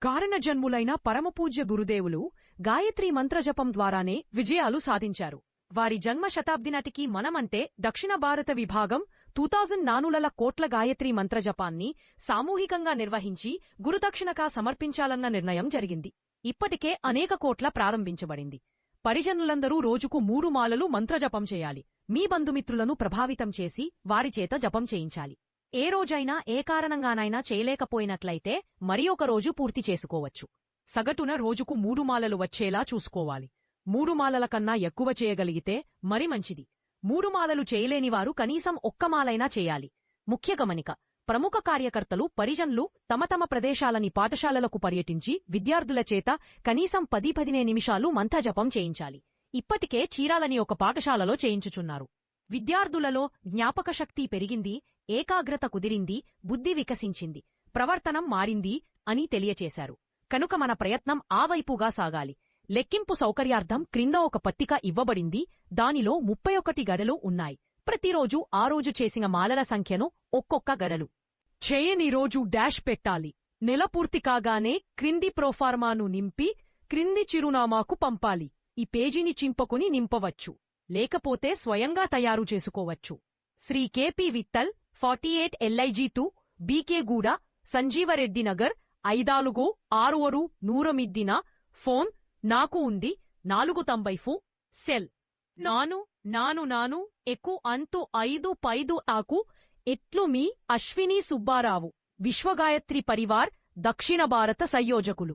కారణజన్ములైన పరమపూజ్య గురుదేవులు గాయత్రీ మంత్రజపం ద్వారానే విజయాలు సాధించారు. వారి జన్మ శతాబ్ది నాటికి మనమంటే దక్షిణ భారత విభాగం 2400 కోట్ల గాయత్రీ మంత్రజపాన్ని సామూహికంగా నిర్వహించి గురుదక్షిణగా సమర్పించాలన్న నిర్ణయం జరిగింది. ఇప్పటికే అనేక కోట్ల ప్రారంభించబడింది. పరిజనులందరూ రోజుకు 3 మాలలు మంత్రజపం చేయాలి. మీ బంధుమిత్రులను ప్రభావితం చేసి వారిచేత జపం చేయించాలి. ఏ రోజైనా ఏ కారణంగానైనా చేయలేకపోయినట్లయితే మరి ఒక రోజు పూర్తి చేసుకోవచ్చు. సగటున రోజుకు 3 మాలలు వచ్చేలా చూసుకోవాలి. 3 మాలల కన్నా ఎక్కువ చేయగలిగితే మరి మంచిది. 3 మాలలు చేయలేనివారు కనీసం ఒక్క మాలైనా చేయాలి. ముఖ్య గమనిక: ప్రముఖ కార్యకర్తలు పరిజన్లు తమ తమ ప్రదేశాలని పాఠశాలలకు పర్యటించి విద్యార్థుల చేత కనీసం 10-15 నిమిషాలు మంత్రజపం చేయించాలి. ఇప్పటికే చీరాలని ఒక పాఠశాలలో చేయించుచున్నారు. విద్యార్థులలో జ్ఞాపకశక్తి పెరిగింది, ఏకాగ్రత కుదిరింది, బుద్ధి వికసించింది, ప్రవర్తనం మారింది అని తెలియచేశారు. కనుక మన ప్రయత్నం ఆ వైపుగా సాగాలి. లెక్కింపు సౌకర్యార్థం క్రింద ఒక పట్టిక ఇవ్వబడింది. దానిలో 31 గడలు ఉన్నాయి. ప్రతిరోజు ఆ రోజు చేసిన మాలల సంఖ్యను ఒక్కొక్క గడలు చేయని రోజు డాష్ పెట్టాలి. నెల పూర్తి కాగానే క్రింది ప్రోఫార్మాను నింపి క్రింది చిరునామాకు పంపాలి. ఈ పేజీని చింపుకుని నింపవచ్చు, లేకపోతే స్వయంగా తయారు చేసుకోవచ్చు. Shri K P Vittal, 48 LIG 2, BK గూడ, సంజీవరెడ్డి నగర్, 5466 ఫోన్ నాకు ఉంది 490. సెల్ నాను ఎక్కు అంతు 55 ఆకు. ఎట్లు మీ అశ్విని సుబ్బారావు, విశ్వగాయత్రి పరివార్, దక్షిణ భారత సంయోజకులు.